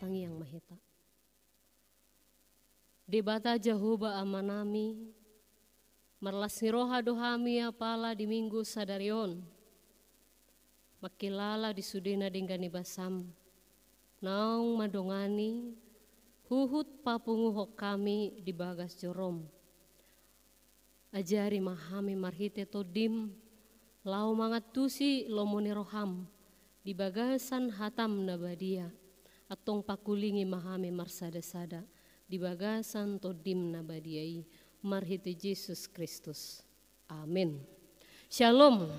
tangi yang maheta. Debata Jehoba amanami, marlas niroha dohami apala di minggu sadarion. Makilala di sudena dinggani basam, naung madongani, huhut papunguhok kami di bagas jorom. Ajari mahami marhite todim, lau mangatusi lomone roham, di bagasan hatam nabadia, atong pakulingi mahami marsada-sada, di bagasan todim nabadiai, marhite Yesus Kristus. Amin. Shalom.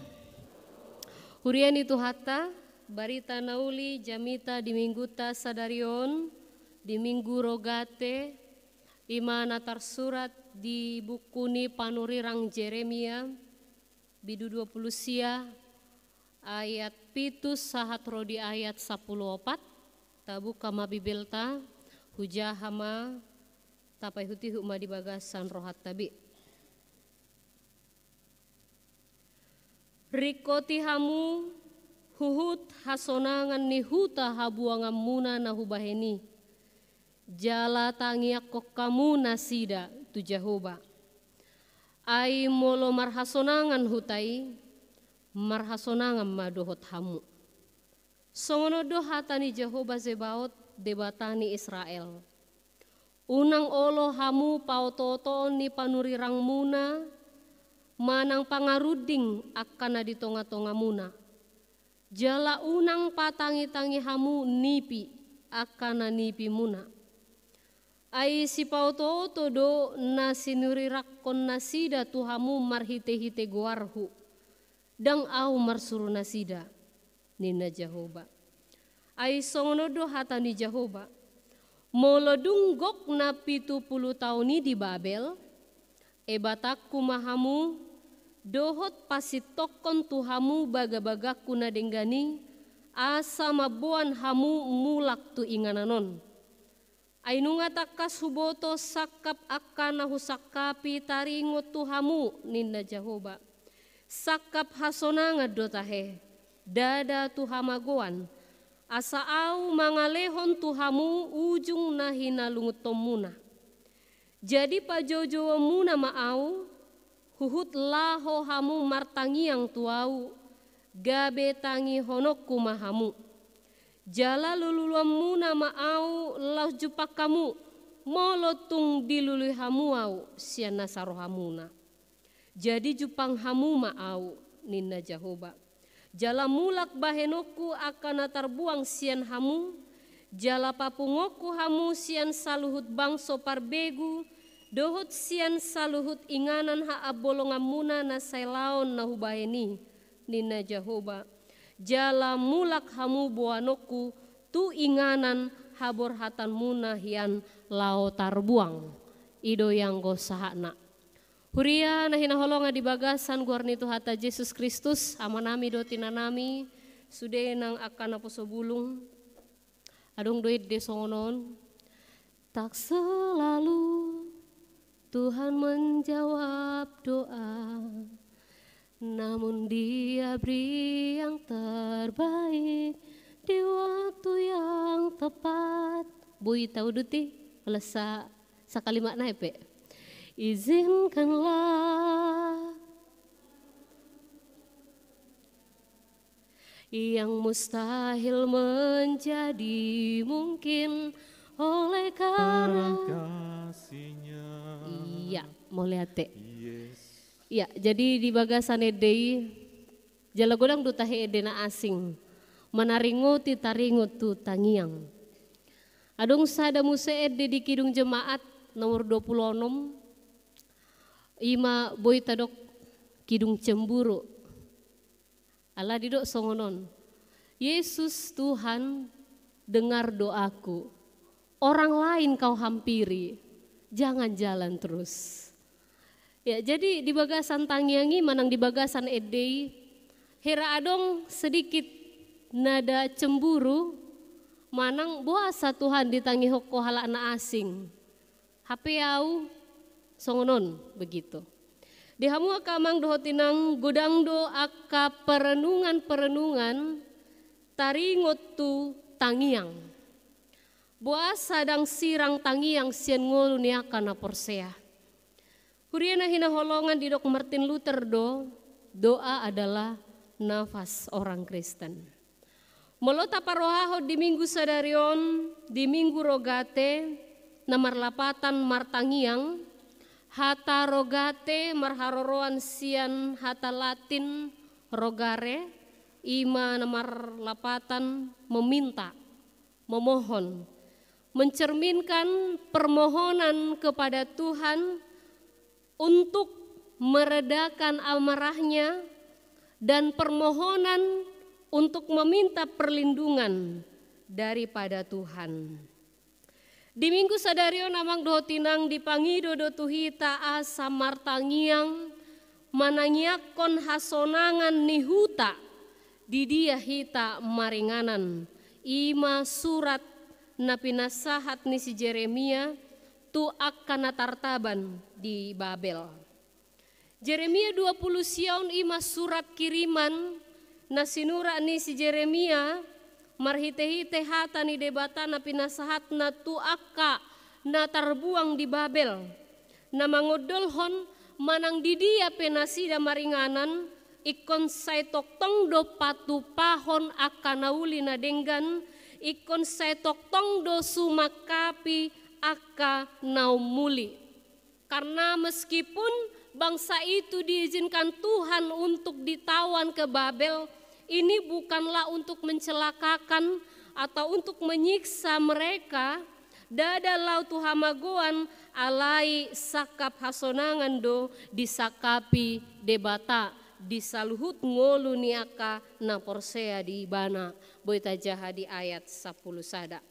Hurian itu hata, barita nauli jamita di mingguta sadarion, di minggu rogate, imana tarsurat di buku ni panurirang Jeremia, bidu 20 sia, ayat pitus sahat rodi ayat 14, tabu kama bibelta, hujahama, tapai huti huma di bagasan rohat tabi. Rikoti hamu, huhut hasonangan ni huta habuangan muna na hubaheni. Jala tangiak kok kamu nasida tu Jehoba. Ai molo marhasonangan hutai, marhasonangan madohot hamu. Songono dohatani Jehoba Zebaot debatani Israel. Unang olo hamu pautoto ni panurirang muna, manang pangaruding akana di tonga-tonga muna. Jala unang patangi-tangi hamu nipi akana nipi muna. Ai si pautoto do na sinurirakon nasida tuhamu marhite-hite guarhu. Dang au marsuru nasida nina Jehoba. Ai songono do hatani Jehoba. Molo dunggok na 70 tahun di Babel. Ebatakku mahamu dohot pasitokon tuhamu baga-bagaku na denggani. Asa mabuan hamu mulak tu ingananon. Ainunga takas huboto sakap akana husakapi taringot tuhamu ninda Jehoba. Sakap hasonanga dotahe, dada tuhamagoan. Asa au mangalehon tuhamu ujung nahina lungut tomuna. Jadi pajojo muna maau, huhut laho hamu martangiang tuau, gabe tangi honokku mahamu. Jala luluam muna maau lau jupak kamu, molotung dilului hamu au siana sarohamuna. Jadi jupang hamu maau ninna Jehoba. Jala mulak bahenoku akan terbuang sian hamu, jala papungoku hamu sian saluhut bangso parbegu, dohut sian saluhut inganan ha abolongan muna na sailaon na hubaheni ninna Jehoba. Jala mulak hamu buanoku tu inganan habor hatan muna hian lao tarbuang ido yang go sahana. Huria nahina holonga di bagasan guarni tu hata Yesus Kristus amanami do tinanami sude nang akan aposo bulung adung doit de songonon tak selalu Tuhan menjawab doa. Namun Dia beri yang terbaik di waktu yang tepat. Bui tahu duti lesa sakalimat naepe. Izinkanlah yang mustahil menjadi mungkin oleh karena kasih-Nya. Iya, mau lihat teh. Ya, jadi di bagasan edei jala godang du tahe edena asing manaringo ti taringo tu tangiang. Adong sada muse ede di kidung jemaat nomor 26 ima boy tadok kidung cemburu. Allah didok songonon. Yesus Tuhan dengar doaku. Orang lain kau hampiri, jangan jalan terus. Ya, jadi di bagasan tangiangi manang di bagasan edei hera adong sedikit nada cemburu manang buasa Tuhan ditangi hoko halakna asing. HP au songonon begitu. Di hamu akamang dohotinang godang do aka perenungan taringot tu tangiang. Boa sadang sirang tangiang sian ngolu niaka na porsea. Huriana hina holongan di dok Martin Luther doa adalah nafas orang Kristen. Molota parohaho di minggu sadarion, di minggu rogate, namar lapatan martangiang, hata rogate marharoroan sian hata latin rogare, ima namar lapatan meminta, memohon, mencerminkan permohonan kepada Tuhan untuk meredakan amarahnya dan permohonan untuk meminta perlindungan daripada Tuhan. Di minggu sadario namang dohotinang dipangido do tuhita asa martangiang manangiakon hasonangan nihuta di dia hita maringanan ima surat na pinasahat ni si Jeremia tu akan natartaban di Babel. Jeremia 20 siaun ima surat kiriman na sinura ni si Jeremia marhite-hite hata ni debata na pinasahat na tu akka na tarbuang di Babel na mangodolhon manang di dia penasida maringanan ikon say toktong do patupahon akan nauli na denggan ikon say toktong do sumakapi aka naumuli. Karena meskipun bangsa itu diizinkan Tuhan untuk ditawan ke Babel, ini bukanlah untuk mencelakakan atau untuk menyiksa mereka. Dada lau tuhamagoan alai sakap hasonangan do disakapi debata disaluhut ngolu niaka na porsea di bana boita jaha di ayat 10 sada.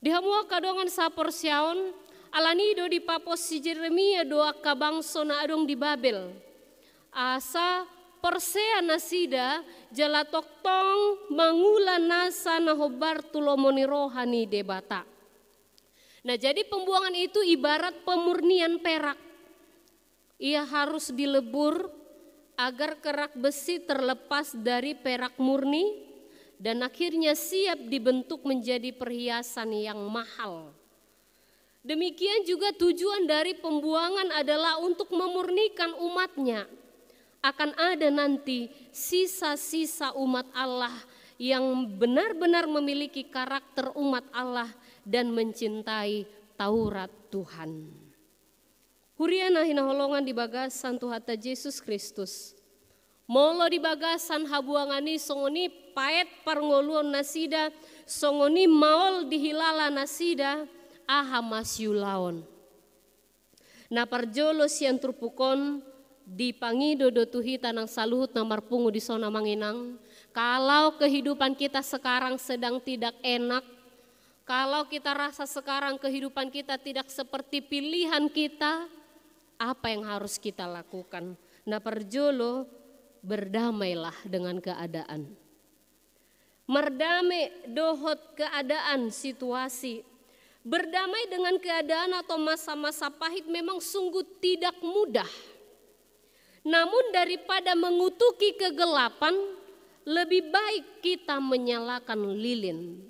Dihamua kadongan saporsiaon alanido di papos si Jeremia doa kabangso na adong di Babel. Asa porsea nasida jala toktong mangulan nasa na hobar tulomoni rohani debata. Nah jadi pembuangan itu ibarat pemurnian perak. Ia harus dilebur agar kerak besi terlepas dari perak murni dan akhirnya siap dibentuk menjadi perhiasan yang mahal. Demikian juga tujuan dari pembuangan adalah untuk memurnikan umatnya. Akan ada nanti sisa-sisa umat Allah yang benar-benar memiliki karakter umat Allah dan mencintai Taurat Tuhan. Huriana hina holongan di bagasan Tuhata Yesus Kristus. Molo di bagasan habuangani songoni paet parngoluon nasida, songoni maol dihilala nasida, aha masyulaon. Na parjolo sian turpukon di pangido do tuhita nang saluhut na marpungu di sona manginang. Kalau kehidupan kita sekarang sedang tidak enak, kalau kita rasa sekarang kehidupan kita tidak seperti pilihan kita, apa yang harus kita lakukan? Na parjolo berdamailah dengan keadaan. Merdame dohot keadaan situasi. Berdamai dengan keadaan atau masa-masa pahit memang sungguh tidak mudah. Namun daripada mengutuki kegelapan, lebih baik kita menyalakan lilin.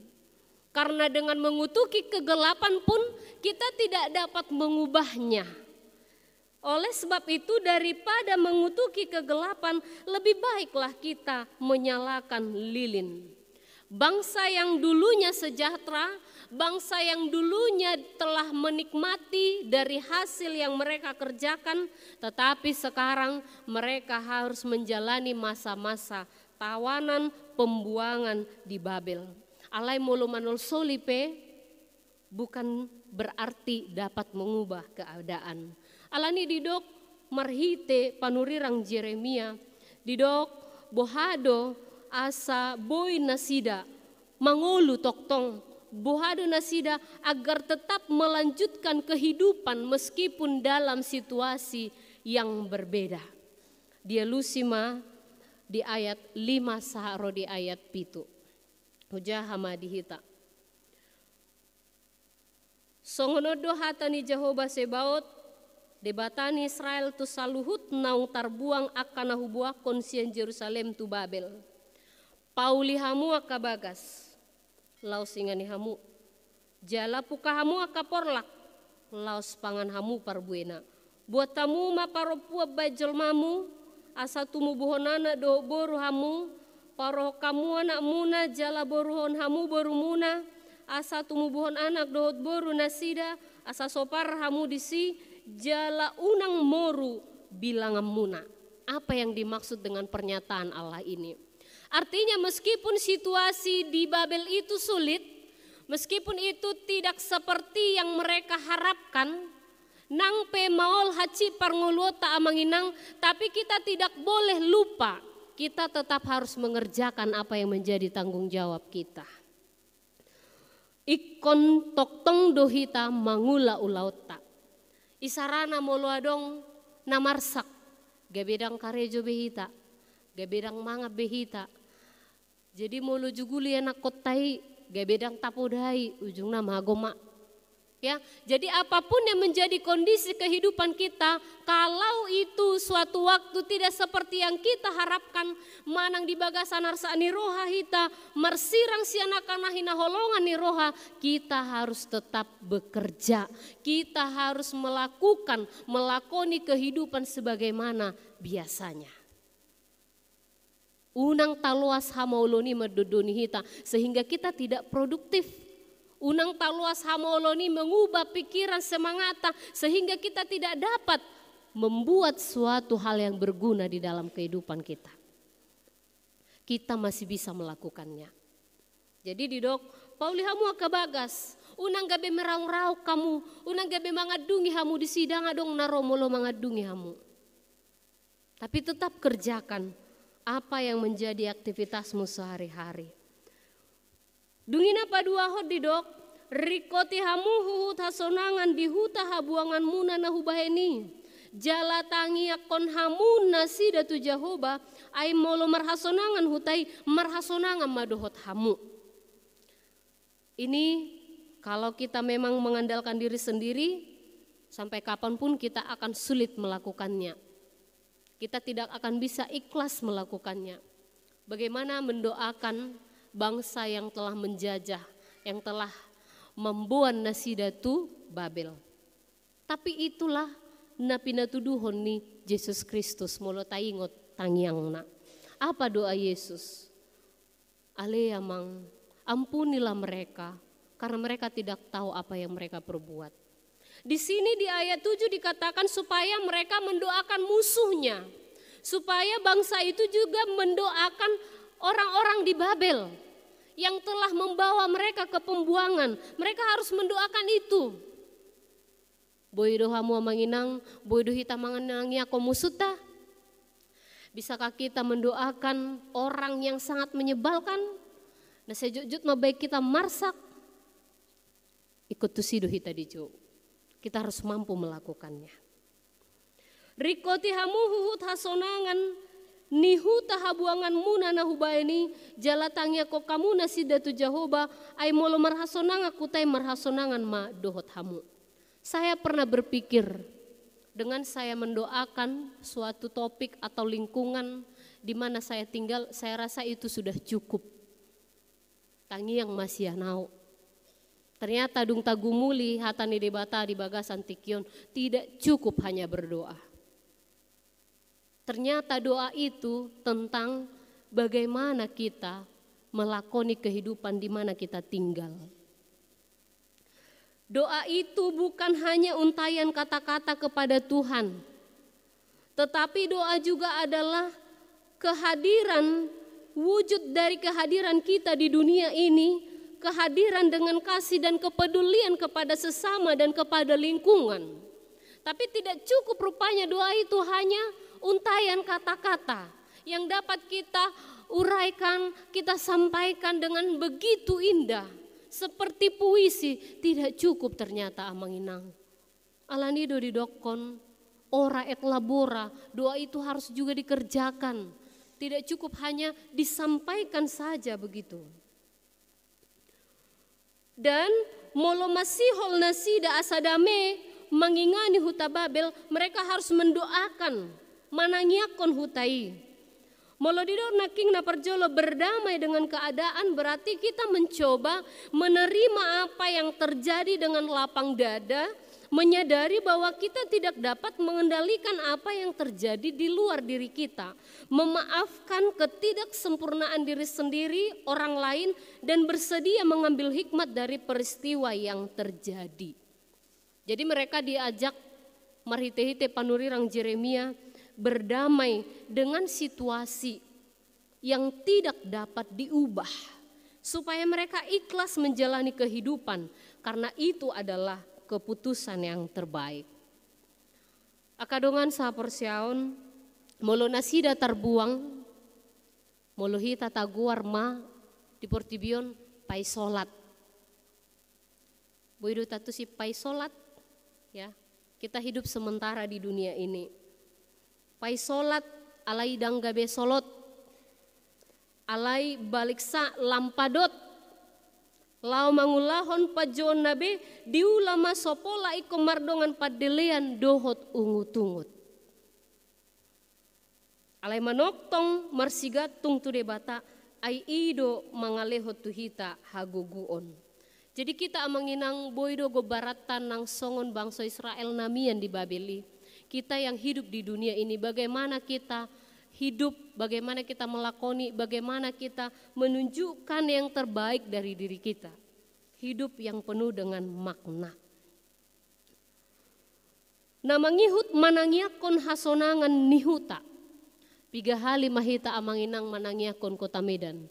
Karena dengan mengutuki kegelapan pun kita tidak dapat mengubahnya. Oleh sebab itu daripada mengutuki kegelapan, lebih baiklah kita menyalakan lilin. Bangsa yang dulunya sejahtera, bangsa yang dulunya telah menikmati dari hasil yang mereka kerjakan, tetapi sekarang mereka harus menjalani masa-masa tawanan, pembuangan di Babel. Alai molo manol solipe bukan berarti dapat mengubah keadaan. Alani didok marhite panurirang Jeremia, didok bohado asa boy nasida, mangolu toktong, bohado nasida agar tetap melanjutkan kehidupan meskipun dalam situasi yang berbeda. Dia lusima di ayat 5 saharo di ayat 7. Hujahama dihita. Songonodo hatani Jehovah Sebaot, debatani Israel tu saluhut naung tarbuang akan nahubuah konsian Jerusalem tu Babel. Pauli hamu akabagas, lau singani hamu. Jala puka hamu akaporlak, laos pangan hamu parbuena. Buat tamu ma paropua bajol mamu, asa tumu buhonana do boru hamu, paroh kamu anak muna jala boruhon hamu boru muna, asa tumu buhon anak dohot boru nasida, asa sopar hamu disi, jala unang moru bilang muna. Apa yang dimaksud dengan pernyataan Allah ini? Artinya meskipun situasi di Babel itu sulit, meskipun itu tidak seperti yang mereka harapkan, nang pe maol haci parngoluota amanginang, tapi kita tidak boleh lupa, kita tetap harus mengerjakan apa yang menjadi tanggung jawab kita. Ikon toktong dohita mangula ulauta. Isarana moluadong namarsak, gabedang karejo behita, gabedang manga behita. Jadi molu juguli anak kotai, gabedang tapodai, ujungna magoma. Ya, jadi apapun yang menjadi kondisi kehidupan kita, kalau itu suatu waktu tidak seperti yang kita harapkan, manang di bagasan arsa ni roha hita, mersirang si anak-anak hina holongan ni roha, kita harus tetap bekerja, kita harus melakoni kehidupan sebagaimana biasanya. Unang taluas hamauloni medodoni hita, sehingga kita tidak produktif. Unang taluas hamauloni mengubah pikiran semangata sehingga kita tidak dapat membuat suatu hal yang berguna di dalam kehidupan kita. Kita masih bisa melakukannya. Jadi didok, pauli hamu akabagas, unang gabe meraung-raung kamu, unang gabe mangadungi hamu di sidang adong naromolo mangadungi hamu. Tapi tetap kerjakan apa yang menjadi aktivitasmu sehari-hari. Dungina padua hot didok, rikoti hamu huhut hasonangan di huta habuangan muna na hubaheni. Jala tangi akon hamu nasida tu Jehoba, ay molo marhasonangan hutai marhasonangan madohot hamu. Ini kalau kita memang mengandalkan diri sendiri, sampai kapanpun kita akan sulit melakukannya. Kita tidak akan bisa ikhlas melakukannya. Bagaimana mendoakan bangsa yang telah menjajah, yang telah membuat nasidatu Babel. Tapi itulah napinatuduhon ni Yesus Kristus molo taingot tangyangna. Apa doa Yesus? Aleyamang, ampunilah mereka karena mereka tidak tahu apa yang mereka perbuat. Di sini di ayat 7 dikatakan supaya mereka mendoakan musuhnya. Supaya bangsa itu juga mendoakan orang-orang di Babel yang telah membawa mereka ke pembuangan. Mereka harus mendoakan itu. Boydo hamu manginang, boydo hita manganangnya komusuta. Bisakah kita mendoakan orang yang sangat menyebalkan? Nah sejujut mabaik kita marsak. Ikut tusido hita dijo. Kita harus mampu melakukannya. Rikoti hamu huhut hasonangan nihuta habuangan muna na hubaini jalatangnya kok kamu nasidatu Jehoba ay molo marhasonanga kutai marhasonangan ma dohot hamu. Saya pernah berpikir dengan saya mendoakan suatu topik atau lingkungan di mana saya tinggal, saya rasa itu sudah cukup. Tangi yang masih nau. Ternyata dung tagumuli hatani debata di bagasan tikion tidak cukup hanya berdoa. Ternyata doa itu tentang bagaimana kita melakoni kehidupan di mana kita tinggal. Doa itu bukan hanya untayan kata-kata kepada Tuhan, tetapi doa juga adalah kehadiran, wujud dari kehadiran kita di dunia ini, kehadiran dengan kasih dan kepedulian kepada sesama dan kepada lingkungan. Tapi tidak cukup rupanya doa itu hanya untayan kata-kata yang dapat kita uraikan, kita sampaikan dengan begitu indah. Seperti puisi, tidak cukup ternyata amanginang. Alanido didokon, ora et labora, doa itu harus juga dikerjakan. Tidak cukup hanya disampaikan saja begitu. Dan molo masihol nasida asadame mengingani huta Babel, mereka harus mendoakan manangiakon hutai. Molo didok naking na perjolo berdamai dengan keadaan, berarti kita mencoba menerima apa yang terjadi dengan lapang dada, menyadari bahwa kita tidak dapat mengendalikan apa yang terjadi di luar diri kita, memaafkan ketidaksempurnaan diri sendiri, orang lain, dan bersedia mengambil hikmat dari peristiwa yang terjadi. Jadi mereka diajak marhite-hite panurirang Jeremia berdamai dengan situasi yang tidak dapat diubah, supaya mereka ikhlas menjalani kehidupan, karena itu adalah keputusan yang terbaik. Akadongan saporsiaon molo nasida terbuang, molo hita taguar ma di portibion pai solat. Boido tatu si pai solat, ya. Kita hidup sementara di dunia ini. Pai solat alai danggabe solot, alai baliksa lampadot, lau mangulahon pajon nabe diulama sopola iko mardongan padelean dohot ungut-ungut. Alai manoktong marsigatung tu debata ai ido mangalehot tuhita haguguon. Jadi kita amanginang boido go baratan nang songon bangsa Israel namian di Babeli. Kita yang hidup di dunia ini, bagaimana kita hidup, bagaimana kita melakoni, bagaimana kita menunjukkan yang terbaik dari diri kita. Hidup yang penuh dengan makna. Namangihut manangiakon hasonangan nihuta. Piga hali mahita amanginang manangiakon kota Medan.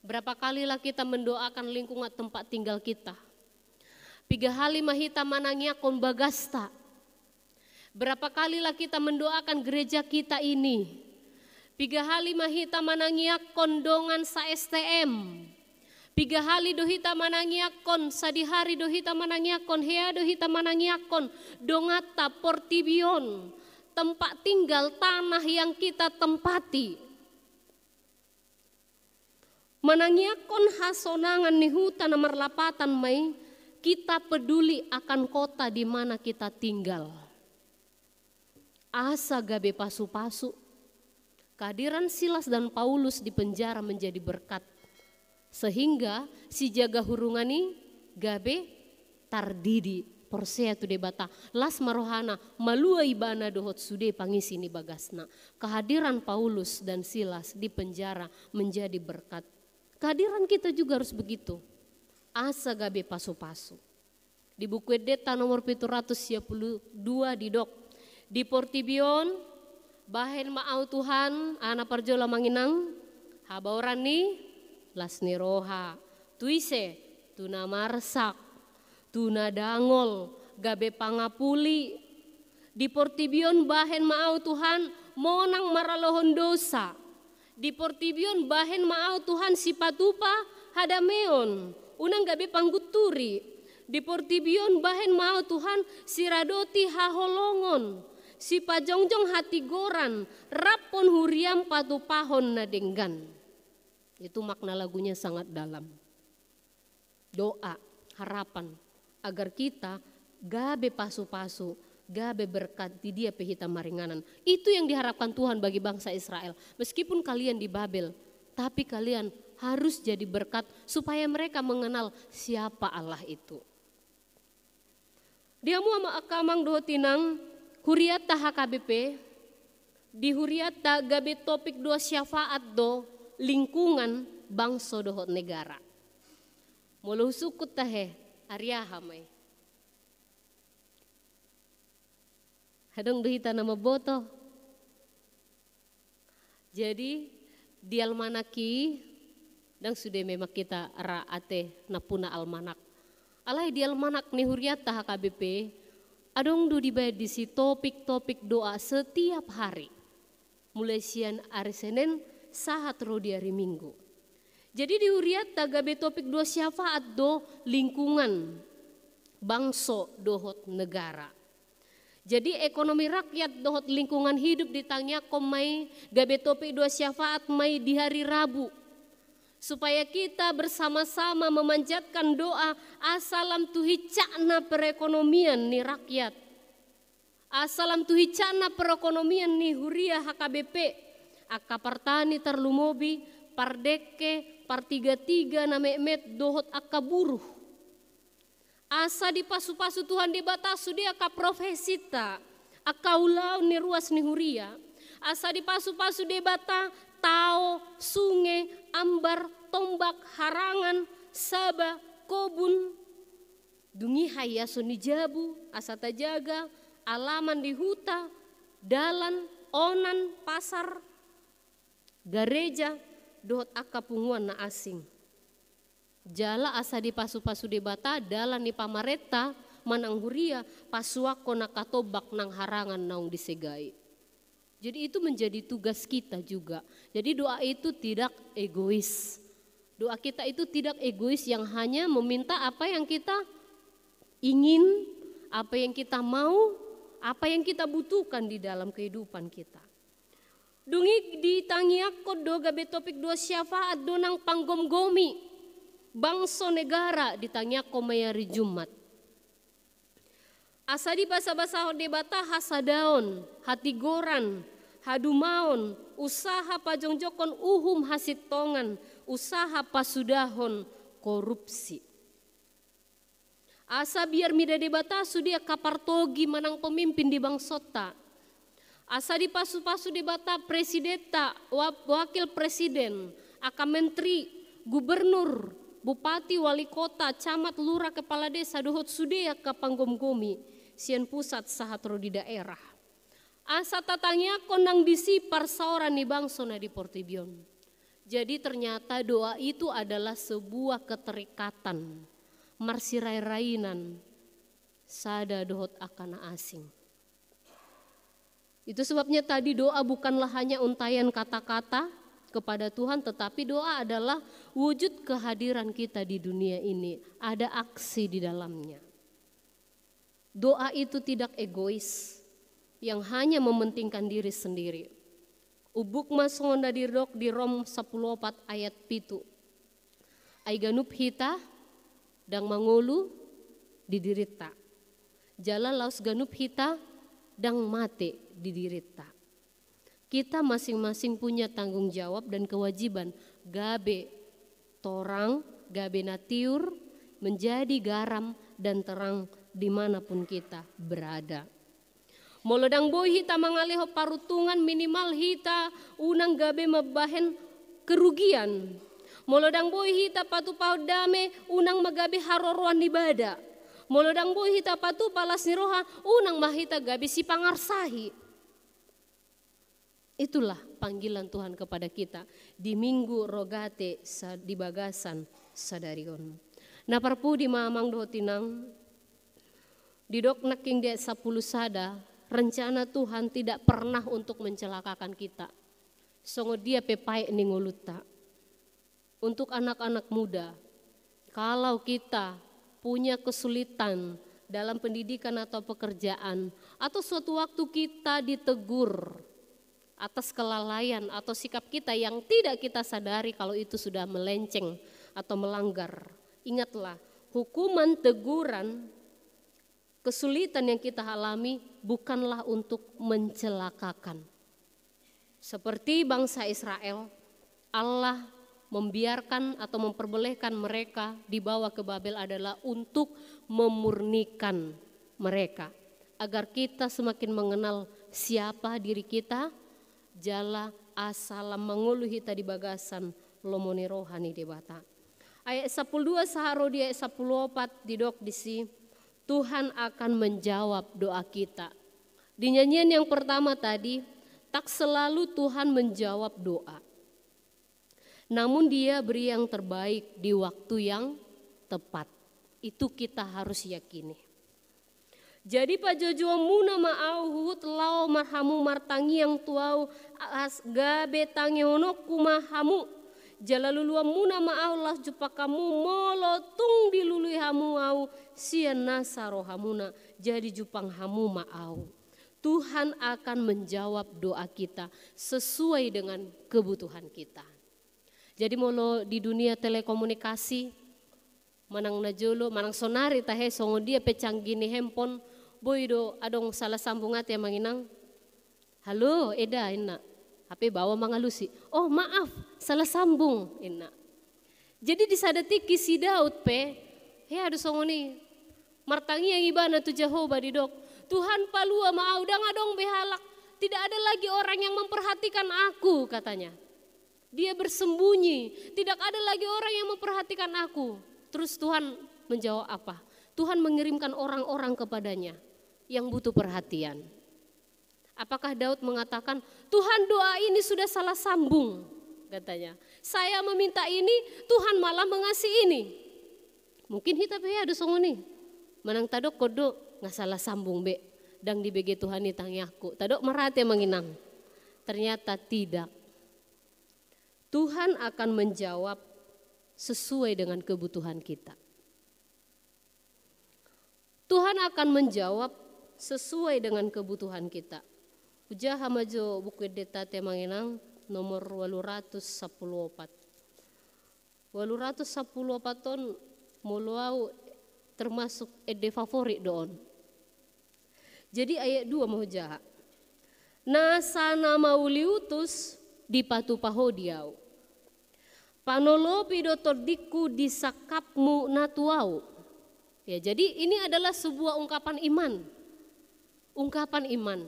Berapa kalilah kita mendoakan lingkungan tempat tinggal kita. Piga hali mahita manangiakon bagasta. Berapa kalilah kita mendoakan gereja kita ini. Piga hali mahita manangiak kondongan sa STM. Piga hali dohita manangiakon sadihari dohita manangiakon hea dohita manangiakon dongata portibion, tempat tinggal tanah yang kita tempati. Manangiakon hasonangan ni hutan nomor lapatan mai, kita peduli akan kota di mana kita tinggal. Asa gabe pasu-pasu, kehadiran Silas dan Paulus di penjara menjadi berkat, sehingga si jaga hurungani gabe tardidi porsea tu debata las marohana malua ibana dohot sude pangisi ni bagasna. Kehadiran Paulus dan Silas di penjara menjadi berkat. Kehadiran kita juga harus begitu. Asa gabe pasu-pasu. Di buku Edeta nomor 722 di dok. Di portibion bahen maau Tuhan ana parjola manginang habauran ni lasni roha tuise tuna marsak tuna dangol gabe pangapuli. Di portibion bahen maau Tuhan monang maralohon dosa. Di portibion bahen maau Tuhan sipatupa hadameon unang gabe pangguturi. Di portibion bahen maau Tuhan siradoti haholongon. Si pajongjong hati goran, rapon huriam patu pahon na denggan. Itu makna lagunya sangat dalam. Doa, harapan, agar kita gabe pasu-pasu, gabe berkat di dia pehita maringanan. Itu yang diharapkan Tuhan bagi bangsa Israel. Meskipun kalian di Babel, tapi kalian harus jadi berkat supaya mereka mengenal siapa Allah itu. Dia mu akamang dohotinang Huriata HKBP, di Huriata gabe topik dua syafaat do lingkungan bangsa dohot negara. Molo sukut tahe Arya hamai. Hadong dohita nama boto. Jadi di almanaki dan sudah memang kita raate napuna almanak. Alai di almanak ni Huriata HKBP. Adong do dibayar di si topik-topik doa setiap hari. Mulai siang hari Senin sahat ro di hari Minggu. Jadi di Huriata gabe topik doa syafaat do lingkungan bangso dohot negara. Jadi ekonomi rakyat dohot lingkungan hidup ditanya komai gabe topik doa syafaat mai di hari Rabu. Supaya kita bersama-sama memanjatkan doa asalam tuhicana perekonomian ni rakyat. Asalam tuhicana perekonomian ni Huria HKBP. Aka partani terlumobi, pardeke, partiga-tiga na memet dohot aka buruh. Asa di pasu-pasu Tuhan di batasu dia aka profesita, aka ulau ni ruas ni huria. Asa di pasu-pasu di bata, tao, sungai, ambar, tombak, harangan, saba, kobun, dungi hayaso ni jabu, asa tajaga, alaman di huta, dalan, onan, pasar, gereja, dohot aka punguan na asing. Jala asa di pasu-pasu di bata, dalan ni pamareta, manang huria, pasuako na katobak nang harangan naung disegai. Jadi itu menjadi tugas kita juga. Jadi doa itu tidak egois. Doa kita itu tidak egois yang hanya meminta apa yang kita ingin, apa yang kita mau, apa yang kita butuhkan di dalam kehidupan kita. Dungi ditangiako doga betopik dua syafaat donang panggom-gomi. Bangso negara ditangiako mayari Jumat. Asa di basa-basa debata hasadaon, hatigoran, hadumaon, usaha pajongjokon uhum hasitongan, usaha pasudahon korupsi. Asa biar mida debata sudia kapartogi manang pemimpin di bangsota. Asa di pasu-pasu debata presidenta, wakil presiden, aka menteri, gubernur, bupati, wali kota, camat, lurah, kepala desa, dohot sudia ka panggom-gomi, sian pusat sahatro di daerah. Asa tatangnya konang disipar saoran ni bangso na di Portibion. Jadi ternyata doa itu adalah sebuah keterikatan, marsirai-rainan, sada dohot akana asing. Itu sebabnya tadi doa bukanlah hanya untayan kata-kata kepada Tuhan, tetapi doa adalah wujud kehadiran kita di dunia ini. Ada aksi di dalamnya. Doa itu tidak egois, yang hanya mementingkan diri sendiri. Ubuk masonda dirok di Rom 10:4 ayat 7. Aiganup hita dang mangulu didirita. Jala laus ganup hita dang mate didirita. Kita masing-masing punya tanggung jawab dan kewajiban gabe torang, gabe natiur, menjadi garam dan terang dimanapun kita berada. Molodang boy hita mangaleho parutungan minimal hita unang gabe mabahen kerugian. Molodang boy hita patu pau dame unang magabe haroroan ibadah. Molodang boy hita patu palas niroha unang mahita gabe si pangarsahi. Itulah panggilan Tuhan kepada kita di Minggu Rogate di Bagasan sadarion. Na parpu di mamang dotinang di dok naking dia 10 sada rencana Tuhan tidak pernah untuk mencelakakan kita. Songo dia pepai ningoluta. Untuk anak-anak muda, kalau kita punya kesulitan dalam pendidikan atau pekerjaan atau suatu waktu kita ditegur atas kelalaian atau sikap kita yang tidak kita sadari kalau itu sudah melenceng atau melanggar. Ingatlah, hukuman, teguran, kesulitan yang kita alami bukanlah untuk mencelakakan. Seperti bangsa Israel, Allah membiarkan atau memperbolehkan mereka dibawa ke Babel adalah untuk memurnikan mereka. Agar kita semakin mengenal siapa diri kita, jala asalam mengulu hita di bagasan lomoni rohani debata. Ayat 12 saharo di ayat 14 didok disi Tuhan akan menjawab doa kita. Di nyanyian yang pertama tadi, tak selalu Tuhan menjawab doa. Namun dia beri yang terbaik di waktu yang tepat. Itu kita harus yakini. Jadi pajojo muna maau hut lau marhamu martangi yang tuau as gabe tangi hono kumahamu jalalulua muna maau lah jupa kamu molotung dilului hamu au sian nasaro hamuna jadi jupang hamu maau. Tuhan akan menjawab doa kita sesuai dengan kebutuhan kita. Jadi molo di dunia telekomunikasi manang najolo manang sonari tahe songo dia pecanggini handphone boy do adong salah sambungat ya manginang. Halo Eda ina. HP bawa mangalusi. Oh maaf, salah sambung. Enak. Jadi disadetiki si Daud ada songoni. Martangi yang ibana tu Jehovah di dok. Tuhan palua mau dangadong behalak. Tidak ada lagi orang yang memperhatikan aku katanya. Dia bersembunyi. Tidak ada lagi orang yang memperhatikan aku. Terus Tuhan menjawab apa? Tuhan mengirimkan orang-orang kepadanya yang butuh perhatian. Apakah Daud mengatakan, Tuhan doa ini sudah salah sambung katanya. Saya meminta ini, Tuhan malah mengasih ini. Mungkin kita ada songoni. Manang tadok kodok nggak salah sambung be. Dang di bege Tuhan itangi aku. Tadok merhati menginang. Ternyata tidak. Tuhan akan menjawab sesuai dengan kebutuhan kita. Tuhan akan menjawab sesuai dengan kebutuhan kita. Uja hamajo buku deta te manginang nomor 814. 814 ton muluau termasuk ede favorit doon. Jadi ayat 2 mau jahat. Nasana mauliutus di patu pahodiau. Panolopi dotodiku disakapmu natuau. Ya, jadi ini adalah sebuah ungkapan iman. Ungkapan iman.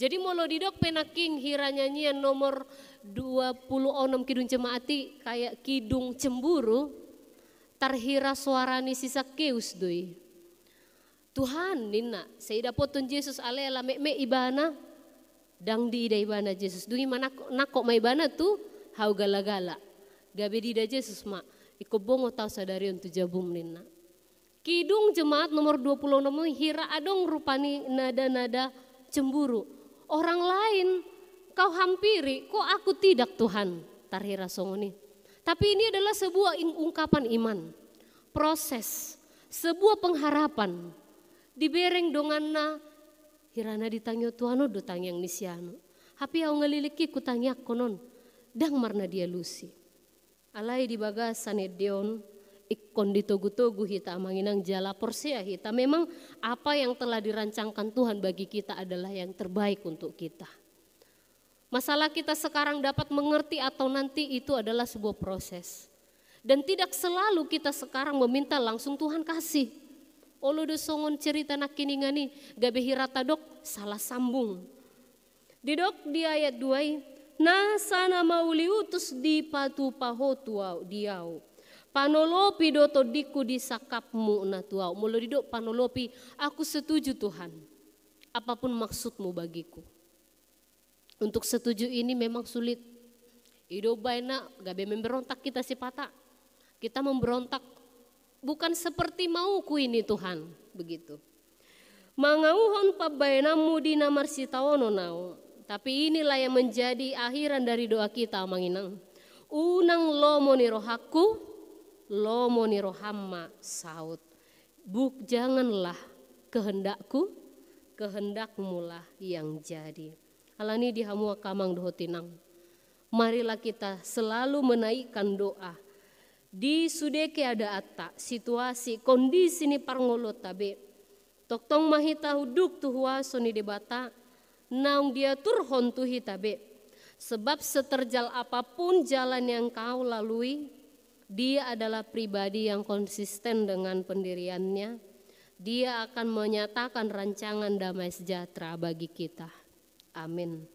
Jadi molo didok penaking hira nyanyian nomor 26 kidung jemaati kayak kidung cemburu. Tarhira suarani sisa keus doi. Tuhan nina, saya dapatun Yesus alela me ibana, dang di ida ibana Yesus. Dungi mana nakok ma ibana tu, hau gala-gala. Gabe di ida Yesus ma, iko bongo tau sadari untuk jabum nina. Kidung jemaat nomor 26 hira adong rupani nada-nada cemburu. Orang lain kau hampiri, kok aku tidak Tuhan, tarhira songoni. Tapi ini adalah sebuah ungkapan iman, proses, sebuah pengharapan. Dibereng donganna hirana ditangyo Tuhan do tangyang nisiano. Hapi au ngaliliki ku tangyak konon dang marna dia lusi. Alai di bagasan edion ikon ditogu-togu hita manginang jala porsia hita. Memang apa yang telah dirancangkan Tuhan bagi kita adalah yang terbaik untuk kita. Masalah kita sekarang dapat mengerti atau nanti itu adalah sebuah proses. Dan tidak selalu kita sekarang meminta langsung Tuhan kasih. Olo do songon cerita nak kiningani gabe hirata dok salah sambung. Didok di ayat 2 nasana mauliutus di patu pahotuau diau. Panolopi doto diku disakapmu natuau. Mulu didok panolopi aku setuju Tuhan. Apapun maksudmu bagiku. Untuk setuju ini memang sulit. Ido baina gabe memberontak kita si pata. Kita memberontak. Bukan seperti mauku ini Tuhan, begitu. Mangauhon pabainamu di namar sitawono nau. Tapi inilah yang menjadi akhiran dari doa kita manginang. Unang lomo ni rohaku, lomo ni rohamma saut. Janganlah kehendakku, kehendakmulah yang jadi. Alani dihamua kamang dohotinang. Marilah kita selalu menaikkan doa. Di sudeke ada atta situasi kondisi ni parngolo tabe toktong mahita huduk tuhua soni debata naung dia turhon tuhi tabe sebab seterjal apapun jalan yang kau lalui dia adalah pribadi yang konsisten dengan pendiriannya. Dia akan menyatakan rancangan damai sejahtera bagi kita. Amin.